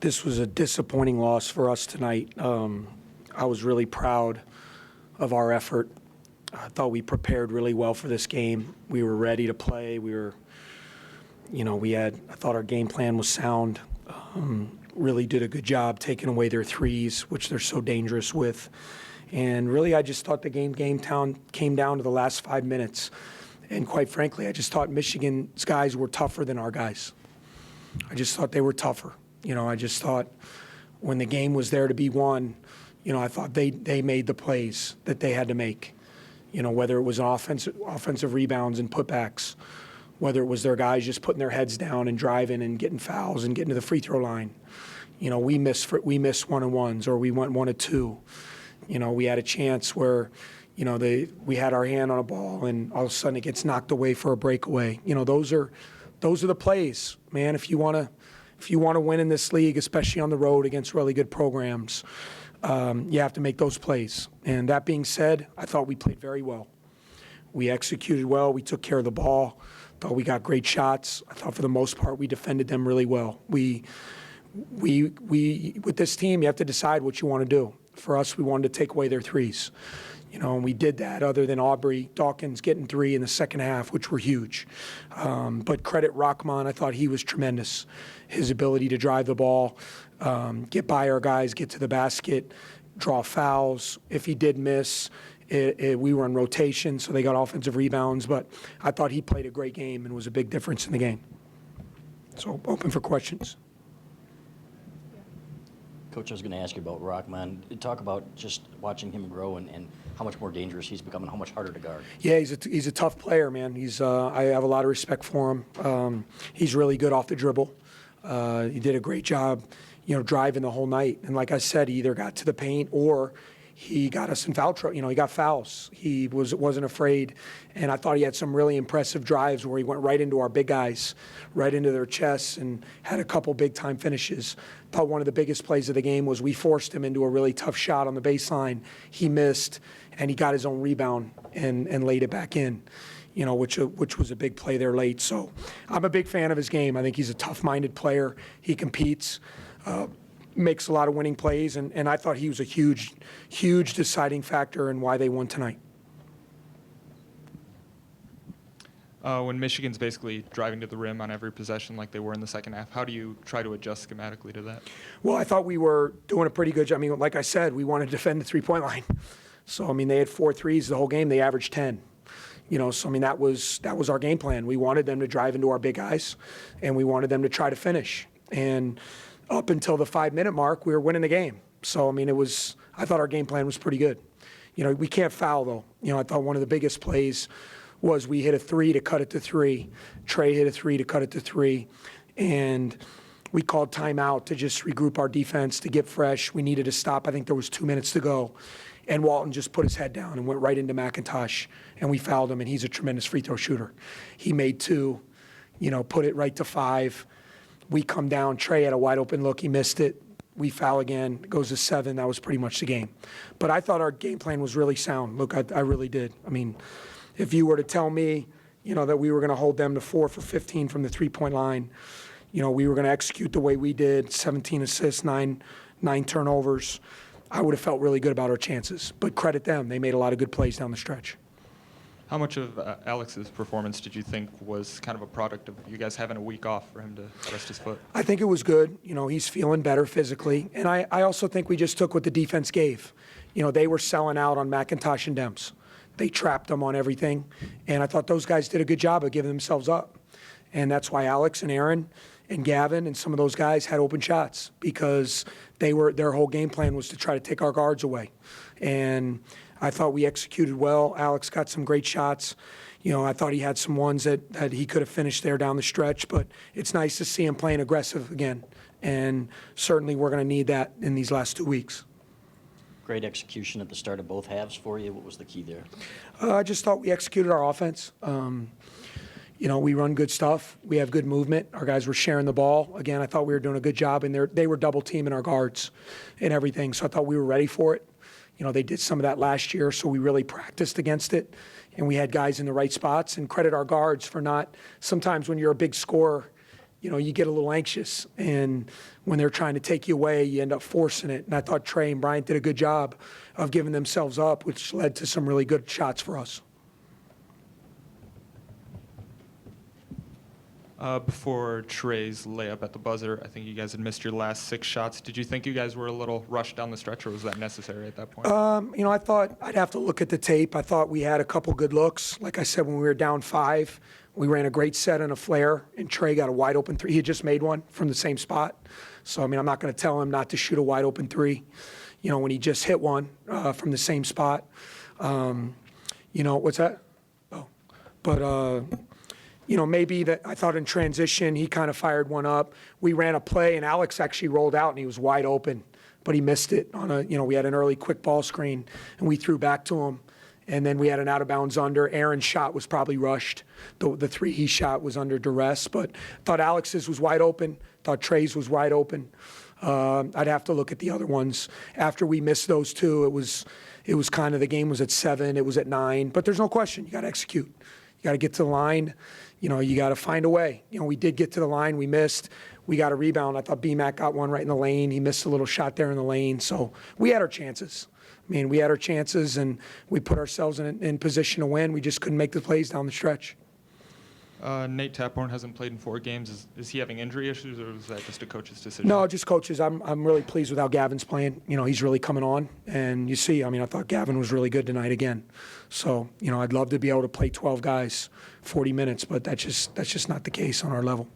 This was a disappointing loss for us tonight. I was really proud of our effort. I thought we prepared really well for this game. We were ready to play. I thought our game plan was sound. Really did a good job taking away their threes, which they're so dangerous with. And really, I just thought the game came down to the last 5 minutes. And quite frankly, I just thought Michigan's guys were tougher than our guys. I just thought they were tougher. I just thought when the game was there to be won, I thought they made the plays that they had to make. Whether it was offensive rebounds and putbacks, whether it was their guys just putting their heads down and driving and getting fouls and getting to the free throw line. We missed one-on-ones, or we went 1-2. We had a chance where, we had our hand on a ball and all of a sudden it gets knocked away for a breakaway. Those are the plays, man. If you want to win in this league, especially on the road against really good programs, you have to make those plays. And that being said, I thought we played very well. We executed well. We took care of the ball. Thought we got great shots. I thought for the most part we defended them really well. We with this team, you have to decide what you want to do. For us, we wanted to take away their threes. And we did that, other than Aubrey Dawkins getting 3 in the second half, which were huge. But credit Rahman, I thought he was tremendous. His ability to drive the ball, get by our guys, get to the basket, draw fouls. If he did miss, we were in rotation, so they got offensive rebounds. But I thought he played a great game and was a big difference in the game. So open for questions. Coach, I was going to ask you about Rahman. Talk about just watching him grow and how much more dangerous he's become and how much harder to guard. Yeah, he's a tough player, man. I have a lot of respect for him. He's really good off the dribble. He did a great job, driving the whole night. And like I said, he either got to the paint or he got us in foul trouble. He got fouls. He wasn't afraid. And I thought he had some really impressive drives where he went right into our big guys, right into their chests, and had a couple big-time finishes. Thought one of the biggest plays of the game was we forced him into a really tough shot on the baseline. He missed, and he got his own rebound and laid it back in, which was a big play there late. So I'm a big fan of his game. I think he's a tough-minded player. He competes. Makes a lot of winning plays, and I thought he was a huge deciding factor in why they won tonight. When Michigan's basically driving to the rim on every possession like they were in the second half, how do you try to adjust schematically to that? Well, I thought we were doing a pretty good job. Like I said, we wanted to defend the three-point line. So, they had 4 threes the whole game. They averaged 10. That was our game plan. We wanted them to drive into our big guys, and we wanted them to try to finish. And up until the 5-minute mark, we were winning the game. So, I thought our game plan was pretty good. We can't foul, though. I thought one of the biggest plays was we hit a 3 to cut it to 3. Trey hit a 3 to cut it to 3. And we called timeout to just regroup our defense, to get fresh. We needed to stop. I think there was 2 minutes to go. And Walton just put his head down and went right into McIntosh. And we fouled him, and he's a tremendous free throw shooter. He made 2, put it right to 5. We come down. Trey had a wide open look. He missed it. We foul again. It goes to 7. That was pretty much the game. But I thought our game plan was really sound. Look, I really did. If you were to tell me, that we were going to hold them to 4 for 15 from the three-point line, we were going to execute the way we did, 17 assists, 9 turnovers, I would have felt really good about our chances. But credit them. They made a lot of good plays down the stretch. How much of Alex's performance did you think was kind of a product of you guys having a week off for him to rest his foot? I think it was good. He's feeling better physically. And I also think we just took what the defense gave. They were selling out on McIntosh and Demps. They trapped them on everything. And I thought those guys did a good job of giving themselves up. And that's why Alex and Aaron and Gavin and some of those guys had open shots, because their whole game plan was to try to take our guards away. And I thought we executed well. Alex got some great shots. I thought he had some ones that he could have finished there down the stretch, but it's nice to see him playing aggressive again. And certainly we're going to need that in these last 2 weeks. Great execution at the start of both halves for you. What was the key there? I just thought we executed our offense. We run good stuff. We have good movement. Our guys were sharing the ball. Again, I thought we were doing a good job, and they were double teaming our guards and everything. So I thought we were ready for it. They did some of that last year, so we really practiced against it. And we had guys in the right spots, and credit our guards for not – sometimes when you're a big scorer, you get a little anxious. And when they're trying to take you away, you end up forcing it. And I thought Trey and Bryant did a good job of giving themselves up, which led to some really good shots for us. Before Trey's layup at the buzzer, I think you guys had missed your last 6 shots. Did you think you guys were a little rushed down the stretch, or was that necessary at that point? I thought I'd have to look at the tape. I thought we had a couple good looks. Like I said, when we were down 5, we ran a great set and a flare, and Trey got a wide open 3. He had just made one from the same spot. So, I'm not going to tell him not to shoot a wide open 3, when he just hit one from the same spot. What's that? Oh, but, maybe that I thought in transition, he kind of fired one up. We ran a play, and Alex actually rolled out, and he was wide open, but he missed it on we had an early quick ball screen, and we threw back to him. And then we had an out of bounds under. Aaron's shot was probably rushed. The 3 he shot was under duress, but thought Alex's was wide open. Thought Trey's was wide open. I'd have to look at the other ones. After we missed those 2, it was kind of, the game was at 7, it was at 9, but there's no question. You got to execute. You got to get to the line. You got to find a way. We did get to the line. We missed. We got a rebound. I thought BMAC got one right in the lane. He missed a little shot there in the lane. So we had our chances. We had our chances, and we put ourselves in position to win. We just couldn't make the plays down the stretch. Nate Taphorn hasn't played in 4 games. Is he having injury issues, or was that just a coach's decision? No, just coaches. I'm really pleased with how Gavin's playing. He's really coming on. And you see, I thought Gavin was really good tonight again. So, I'd love to be able to play 12 guys 40 minutes, but that's just not the case on our level.